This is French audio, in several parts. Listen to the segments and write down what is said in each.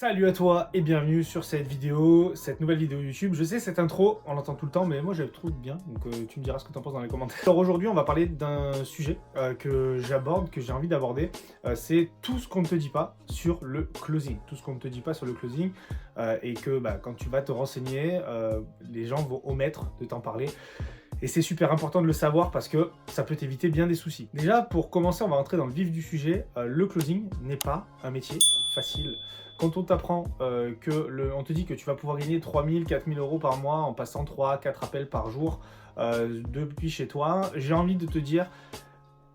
Salut à toi et bienvenue sur cette vidéo, cette nouvelle vidéo YouTube. Je sais, cette intro, on l'entend tout le temps, mais moi je la trouve bien, donc tu me diras ce que tu en penses dans les commentaires. Alors aujourd'hui, on va parler d'un sujet que j'aborde, que j'ai envie d'aborder. C'est tout ce qu'on ne te dit pas sur le closing. Tout ce qu'on ne te dit pas sur le closing et que quand tu vas te renseigner, les gens vont omettre de t'en parler. Et c'est super important de le savoir parce que ça peut t'éviter bien des soucis. Déjà, pour commencer, on va rentrer dans le vif du sujet. Le closing n'est pas un métier facile. Quand on t'apprend on te dit que tu vas pouvoir gagner 3 000, 4 000 euros par mois en passant 3, 4 appels par jour depuis chez toi, j'ai envie de te dire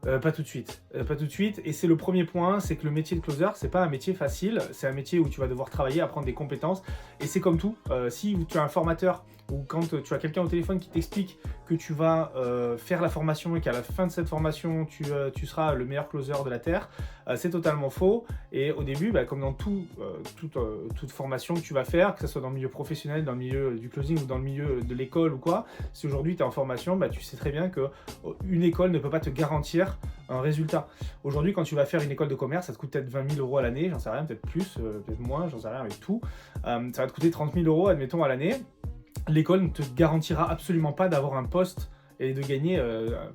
pas tout de suite. Pas tout de suite. Et c'est le premier point, c'est que le métier de closer, c'est pas un métier facile. C'est un métier où tu vas devoir travailler, apprendre des compétences. Et c'est comme tout. Si tu as un formateur ou quand tu as quelqu'un au téléphone qui t'explique que tu vas faire la formation et qu'à la fin de cette formation, tu seras le meilleur closer de la Terre, c'est totalement faux. Et au début, comme dans toute formation que tu vas faire, que ce soit dans le milieu professionnel, dans le milieu du closing ou dans le milieu de l'école ou quoi, si aujourd'hui tu es en formation, tu sais très bien qu'une école ne peut pas te garantir un résultat. Aujourd'hui, quand tu vas faire une école de commerce, ça te coûte peut-être 20 000 euros à l'année, j'en sais rien, peut-être plus, peut-être moins, j'en sais rien avec tout. Ça va te coûter 30 000 euros, admettons, à l'année. L'école ne te garantira absolument pas d'avoir un poste et de gagner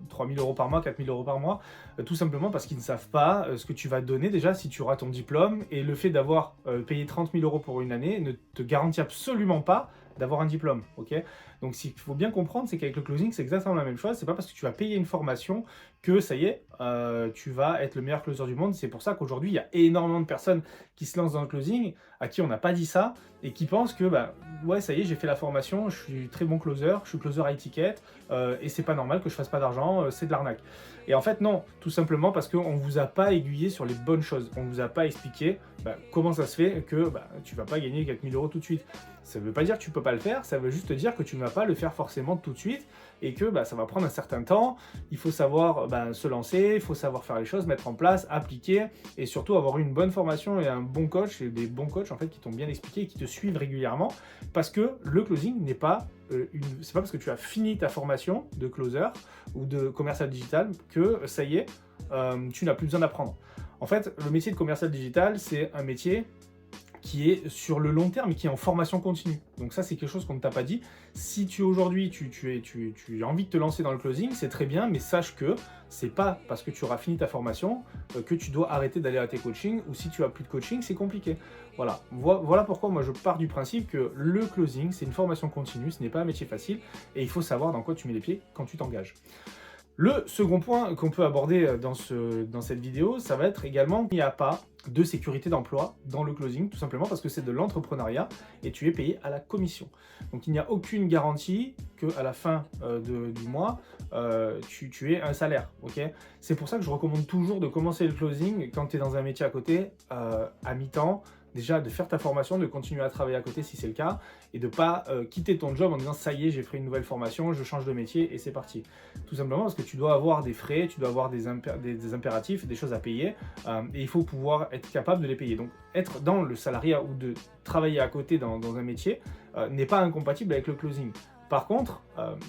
3 000 euros par mois, 4 000 euros par mois, tout simplement parce qu'ils ne savent pas ce que tu vas donner déjà si tu auras ton diplôme, et le fait d'avoir payé 30 000 euros pour une année ne te garantit absolument pas d'avoir un diplôme, ok? Donc ce qu'il faut bien comprendre, c'est qu'avec le closing, c'est exactement la même chose. C'est pas parce que tu vas payer une formation que ça y est, tu vas être le meilleur closer du monde. C'est pour ça qu'aujourd'hui, il y a énormément de personnes qui se lancent dans le closing, à qui on n'a pas dit ça, et qui pensent que, ouais, ça y est, j'ai fait la formation, je suis très bon closer, je suis closer à étiquette, et c'est pas normal que je fasse pas d'argent, c'est de l'arnaque. Et en fait, non, tout simplement parce qu'on vous a pas aiguillé sur les bonnes choses. On vous a pas expliqué comment ça se fait que tu vas pas gagner 4 000 euros tout de suite. Ça veut pas dire que tu peux pas le faire, ça veut juste dire que tu ne vas pas le faire forcément tout de suite, et que ça va prendre un certain temps. Il faut savoir se lancer, il faut savoir faire les choses, mettre en place, appliquer, et surtout avoir une bonne formation et un bon coach, et des bons coachs en fait qui t'ont bien expliqué et qui te suivent régulièrement, parce que le closing n'est pas c'est pas parce que tu as fini ta formation de closer ou de commercial digital que ça y est, tu n'as plus besoin d'apprendre. En fait, le métier de commercial digital, c'est un métier qui est sur le long terme et qui est en formation continue. Donc ça, c'est quelque chose qu'on ne t'a pas dit. Si aujourd'hui, tu as envie de te lancer dans le closing, c'est très bien, mais sache que c'est pas parce que tu auras fini ta formation que tu dois arrêter d'aller à tes coachings, ou si tu as plus de coaching, c'est compliqué. Voilà pourquoi moi je pars du principe que le closing, c'est une formation continue, ce n'est pas un métier facile, et il faut savoir dans quoi tu mets les pieds quand tu t'engages. Le second point qu'on peut aborder dans cette vidéo, ça va être également qu'il n'y a pas de sécurité d'emploi dans le closing, tout simplement parce que c'est de l'entrepreneuriat et tu es payé à la commission. Donc il n'y a aucune garantie qu'à la fin du mois, tu aies un salaire. Okay, c'est pour ça que je recommande toujours de commencer le closing quand tu es dans un métier à côté, à mi-temps. Déjà de faire ta formation, de continuer à travailler à côté si c'est le cas, et de ne pas quitter ton job en disant ça y est, j'ai fait une nouvelle formation, je change de métier et c'est parti. Tout simplement parce que tu dois avoir des frais, tu dois avoir des impératifs, des choses à payer, et il faut pouvoir être capable de les payer. Donc être dans le salariat ou de travailler à côté dans un métier n'est pas incompatible avec le closing. Par contre,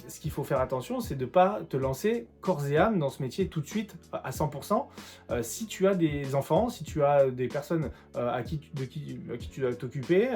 ce qu'il faut faire attention, c'est de ne pas te lancer corps et âme dans ce métier tout de suite à 100%. Si tu as des enfants, si tu as des personnes de qui tu dois t'occuper,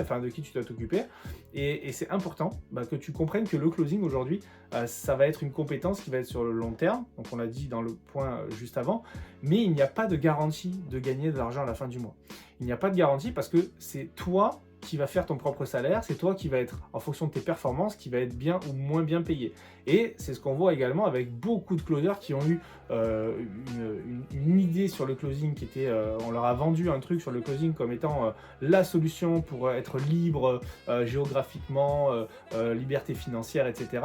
et c'est important que tu comprennes que le closing aujourd'hui, ça va être une compétence qui va être sur le long terme, donc on l'a dit dans le point juste avant, mais il n'y a pas de garantie de gagner de l'argent à la fin du mois. Il n'y a pas de garantie parce que c'est toi qui va faire ton propre salaire, c'est toi qui va être, en fonction de tes performances, qui va être bien ou moins bien payé. Et c'est ce qu'on voit également avec beaucoup de closers qui ont eu une idée sur le closing qui était, on leur a vendu un truc sur le closing comme étant la solution pour être libre géographiquement, liberté financière, etc.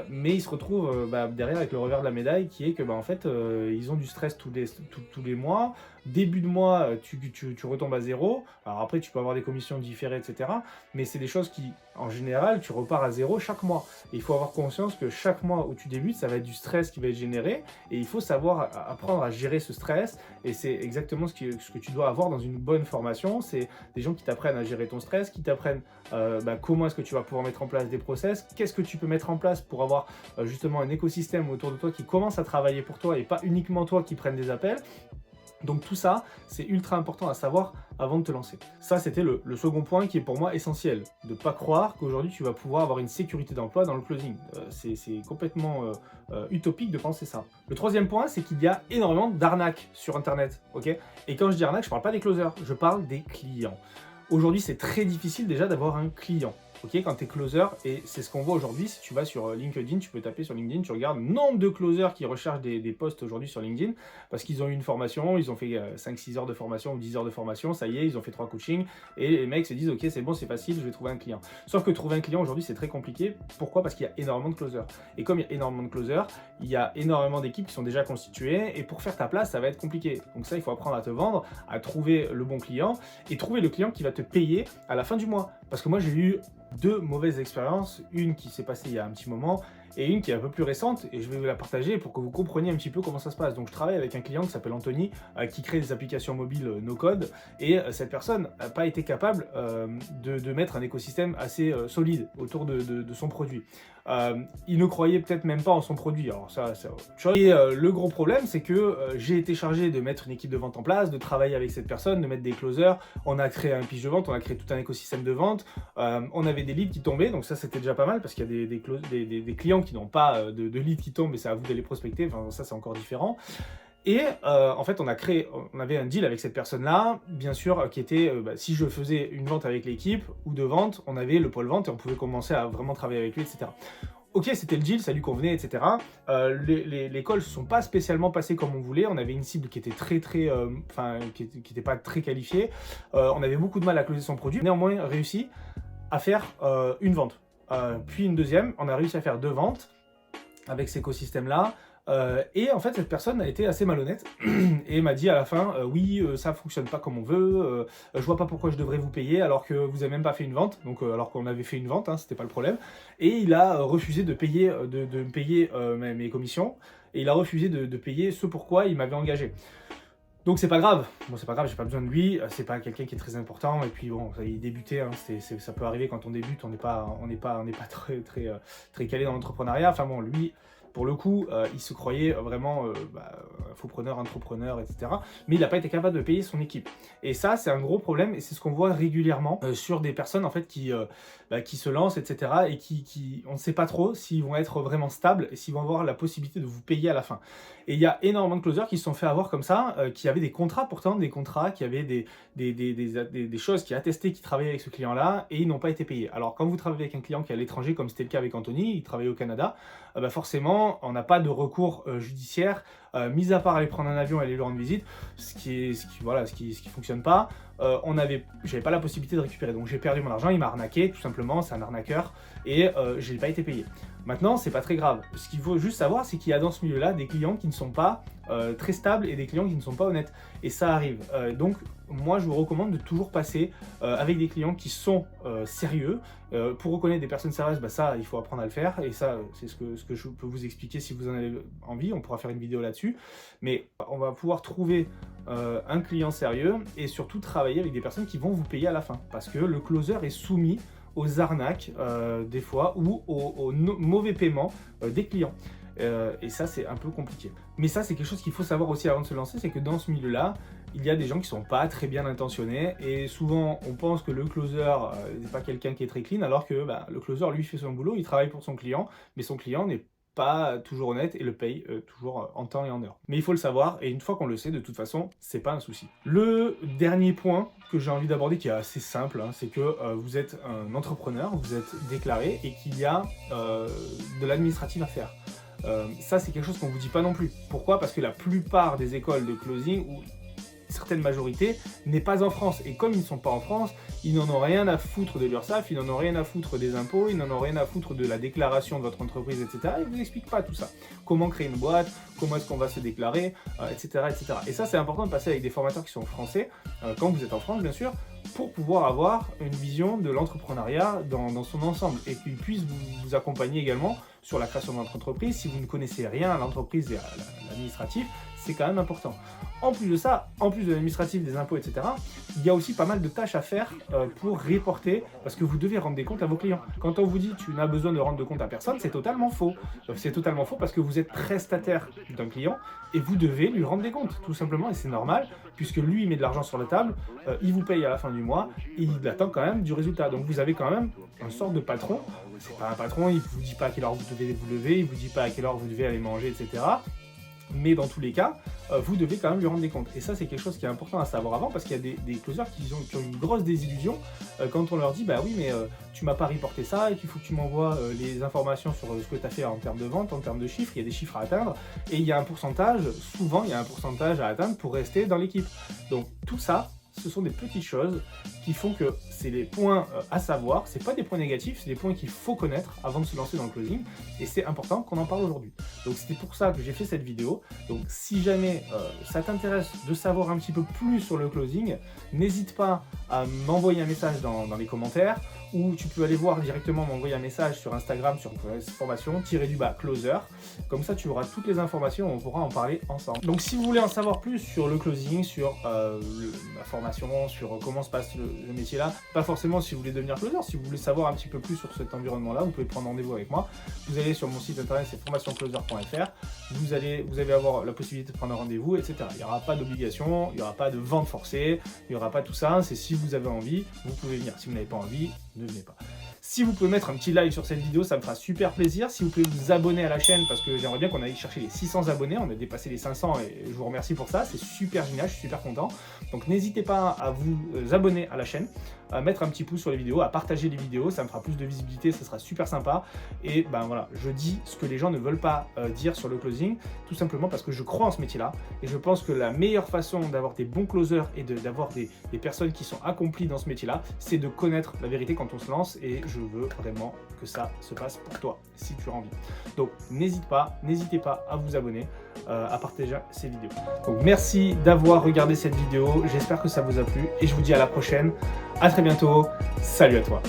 Mais ils se retrouvent derrière avec le revers de la médaille qui est que en fait ils ont du stress tous les mois. Début de mois, tu retombes à zéro. Alors après, tu peux avoir des commissions différées, etc. Mais c'est des choses qui, en général, tu repars à zéro chaque mois. Et il faut avoir conscience que chaque mois où tu débutes, ça va être du stress qui va être généré. Et il faut savoir apprendre à gérer ce stress. Et c'est exactement ce que tu dois avoir dans une bonne formation. C'est des gens qui t'apprennent à gérer ton stress, qui t'apprennent comment est-ce que tu vas pouvoir mettre en place des process, qu'est-ce que tu peux mettre en place pour avoir justement un écosystème autour de toi qui commence à travailler pour toi et pas uniquement toi qui prenne des appels. Donc tout ça, c'est ultra important à savoir avant de te lancer. Ça, c'était le second point qui est pour moi essentiel. De ne pas croire qu'aujourd'hui, tu vas pouvoir avoir une sécurité d'emploi dans le closing. C'est complètement utopique de penser ça. Le troisième point, c'est qu'il y a énormément d'arnaques sur Internet. Ok. Et quand je dis arnaque, je ne parle pas des closers, je parle des clients. Aujourd'hui, c'est très difficile déjà d'avoir un client. Ok, quand tu es closer, et c'est ce qu'on voit aujourd'hui, si tu vas sur LinkedIn, tu peux taper sur LinkedIn, tu regardes le nombre de closers qui recherchent des postes aujourd'hui sur LinkedIn, parce qu'ils ont eu une formation, ils ont fait 5-6 heures de formation ou 10 heures de formation, ça y est, ils ont fait 3 coachings, et les mecs se disent, ok, c'est bon, c'est facile, je vais trouver un client. Sauf que trouver un client aujourd'hui, c'est très compliqué. Pourquoi? Parce qu'il y a énormément de closers. Et comme il y a énormément de closers, il y a énormément d'équipes qui sont déjà constituées, et pour faire ta place, ça va être compliqué. Donc ça, il faut apprendre à te vendre, à trouver le bon client, et trouver le client qui va te payer à la fin du mois. Parce que moi, j'ai eu 2 mauvaises expériences, une qui s'est passée il y a un petit moment et une qui est un peu plus récente, et je vais vous la partager pour que vous compreniez un petit peu comment ça se passe. Donc je travaille avec un client qui s'appelle Anthony, qui crée des applications mobiles no-code, et cette personne n'a pas été capable de mettre un écosystème assez solide autour de son produit. Il ne croyait peut-être même pas en son produit, alors ça c'est autre chose. Et le gros problème, c'est que j'ai été chargé de mettre une équipe de vente en place, de travailler avec cette personne, de mettre des closers, on a créé un pitch de vente, on a créé tout un écosystème de vente, on avait des leads qui tombaient, donc ça c'était déjà pas mal, parce qu'il y a des clients qui n'ont pas de leads qui tombent, et c'est à vous d'aller prospecter, enfin ça c'est encore différent. Et en fait, on avait un deal avec cette personne-là, bien sûr, qui était, si je faisais une vente avec l'équipe ou 2 ventes, on avait le pôle vente et on pouvait commencer à vraiment travailler avec lui, etc. Ok, c'était le deal, ça lui convenait, etc. Les calls ne se sont pas spécialement passés comme on voulait. On avait une cible qui était qui n'était pas très qualifiée. On avait beaucoup de mal à closer son produit. Néanmoins, réussi à faire une vente. Puis une deuxième, on a réussi à faire 2 ventes avec cet écosystème-là. Et en fait, cette personne a été assez malhonnête et m'a dit à la fin oui, ça fonctionne pas comme on veut, je vois pas pourquoi je devrais vous payer alors que vous avez même pas fait une vente, donc alors qu'on avait fait une vente, hein, c'était pas le problème. Et il a refusé de payer, de me payer mes commissions, et il a refusé de payer ce pourquoi il m'avait engagé. Donc c'est pas grave, bon c'est pas grave, j'ai pas besoin de lui, c'est pas quelqu'un qui est très important, et puis bon, il débutait, hein, ça peut arriver quand on débute, on n'est pas très calé dans l'entrepreneuriat, enfin bon, lui, pour le coup, il se croyait vraiment infopreneur, entrepreneur, etc. Mais il n'a pas été capable de payer son équipe. Et ça, c'est un gros problème, et c'est ce qu'on voit régulièrement sur des personnes en fait qui se lancent, etc. Et on ne sait pas trop s'ils vont être vraiment stables et s'ils vont avoir la possibilité de vous payer à la fin. Et il y a énormément de closers qui se sont fait avoir comme ça, qui avaient des contrats pourtant, qui avaient des choses qui attestaient qu'ils travaillaient avec ce client-là, et ils n'ont pas été payés. Alors quand vous travaillez avec un client qui est à l'étranger, comme c'était le cas avec Anthony, il travaillait au Canada, forcément on n'a pas de recours judiciaire, mis à part aller prendre un avion et aller lui rendre visite, ce qui fonctionne pas. J'avais pas la possibilité de récupérer, donc j'ai perdu mon argent, il m'a arnaqué, tout simplement, c'est un arnaqueur, et je n'ai pas été payé. Maintenant, c'est pas très grave. Ce qu'il faut juste savoir, c'est qu'il y a dans ce milieu-là des clients qui ne sont pas très stables et des clients qui ne sont pas honnêtes. Et ça arrive. Donc, moi, je vous recommande de toujours passer avec des clients qui sont sérieux. Pour reconnaître des personnes sérieuses, ça, il faut apprendre à le faire. Et ça, c'est ce que je peux vous expliquer si vous en avez envie. On pourra faire une vidéo là-dessus. Mais on va pouvoir trouver un client sérieux et surtout travailler avec des personnes qui vont vous payer à la fin. Parce que le closer est soumis aux arnaques des fois, ou aux mauvais paiements des clients. Et ça, c'est un peu compliqué. Mais ça, c'est quelque chose qu'il faut savoir aussi avant de se lancer, c'est que dans ce milieu-là, il y a des gens qui sont pas très bien intentionnés, et souvent on pense que le closer n'est pas quelqu'un qui est très clean, alors que le closer, lui, fait son boulot, il travaille pour son client, mais son client n'est pas toujours honnête et le paye toujours en temps et en heure. Mais il faut le savoir, et une fois qu'on le sait, de toute façon, c'est pas un souci. Le dernier point que j'ai envie d'aborder, qui est assez simple, c'est que vous êtes un entrepreneur, vous êtes déclaré, et qu'il y a de l'administratif à faire. Ça, c'est quelque chose qu'on ne vous dit pas non plus. Pourquoi? Parce que la plupart des écoles de closing, ou certaine majorité, n'est pas en France. Et comme ils ne sont pas en France, ils n'en ont rien à foutre de l'URSSAF, ils n'en ont rien à foutre des impôts, ils n'en ont rien à foutre de la déclaration de votre entreprise, etc. Ils ne vous expliquent pas tout ça. Comment créer une boîte, comment est-ce qu'on va se déclarer, etc., etc. Et ça, c'est important de passer avec des formateurs qui sont français, quand vous êtes en France, bien sûr, pour pouvoir avoir une vision de l'entrepreneuriat dans son ensemble, et qu'ils puissent vous accompagner également sur la création de votre entreprise. Si vous ne connaissez rien à l'entreprise et à l'administratif, c'est quand même important. En plus de ça, en plus de l'administratif, des impôts, etc., il y a aussi pas mal de tâches à faire pour reporter, parce que vous devez rendre des comptes à vos clients. Quand on vous dit tu n'as besoin de rendre de compte à personne, c'est totalement faux. C'est totalement faux parce que vous êtes prestataire d'un client et vous devez lui rendre des comptes, tout simplement, et c'est normal, puisque lui, il met de l'argent sur la table, il vous paye à la fin du mois, et il attend quand même du résultat. Donc vous avez quand même une sorte de patron. C'est pas un patron, il ne vous dit pas à quelle heure vous devez vous lever, il ne vous dit pas à quelle heure vous devez aller manger, etc. Mais dans tous les cas, vous devez quand même lui rendre des comptes. Et ça, c'est quelque chose qui est important à savoir avant, parce qu'il y a des closers qui ont une grosse désillusion quand on leur dit, bah oui, mais tu m'as pas reporté ça, et qu'il faut que tu m'envoies les informations sur ce que tu as fait en termes de vente, en termes de chiffres, il y a des chiffres à atteindre, et il y a un pourcentage, souvent, il y a un pourcentage à atteindre pour rester dans l'équipe. Donc tout ça, ce sont des petites choses qui font que c'est des points à savoir, c'est pas des points négatifs, c'est des points qu'il faut connaître avant de se lancer dans le closing, et c'est important qu'on en parle aujourd'hui. Donc c'était pour ça que j'ai fait cette vidéo. Donc si jamais ça t'intéresse de savoir un petit peu plus sur le closing, n'hésite pas à m'envoyer un message dans les commentaires, ou tu peux aller voir directement, m'envoyer un message sur Instagram sur formation _closer. Comme ça, tu auras toutes les informations, on pourra en parler ensemble. Donc si vous voulez en savoir plus sur le closing, sur la formation, sur comment se passe le métier là, pas forcément si vous voulez devenir closer, si vous voulez savoir un petit peu plus sur cet environnement-là, vous pouvez prendre rendez-vous avec moi. Vous allez sur mon site internet, c'est formationcloser.fr. Vous allez avoir la possibilité de prendre un rendez-vous, etc. Il n'y aura pas d'obligation, il n'y aura pas de vente forcée, il n'y aura pas tout ça. C'est si vous avez envie, vous pouvez venir. Si vous n'avez pas envie, ne venez pas. Si vous pouvez mettre un petit like sur cette vidéo, ça me fera super plaisir. Si vous pouvez vous abonner à la chaîne, parce que j'aimerais bien qu'on aille chercher les 600 abonnés. On a dépassé les 500 et je vous remercie pour ça. C'est super génial, je suis super content. Donc n'hésitez pas à vous abonner à la chaîne, à mettre un petit pouce sur les vidéos, à partager les vidéos. Ça me fera plus de visibilité, ça sera super sympa. Et ben voilà, je dis ce que les gens ne veulent pas dire sur le closing, tout simplement parce que je crois en ce métier-là. Et je pense que la meilleure façon d'avoir des bons closers et d'avoir des personnes qui sont accomplies dans ce métier-là, c'est de connaître la vérité quand on se lance. Et je veux vraiment que ça se passe pour toi, si tu as envie. Donc n'hésitez pas à vous abonner, à partager ces vidéos. Donc merci d'avoir regardé cette vidéo, j'espère que ça vous a plu et je vous dis à la prochaine. À très bientôt, salut à toi.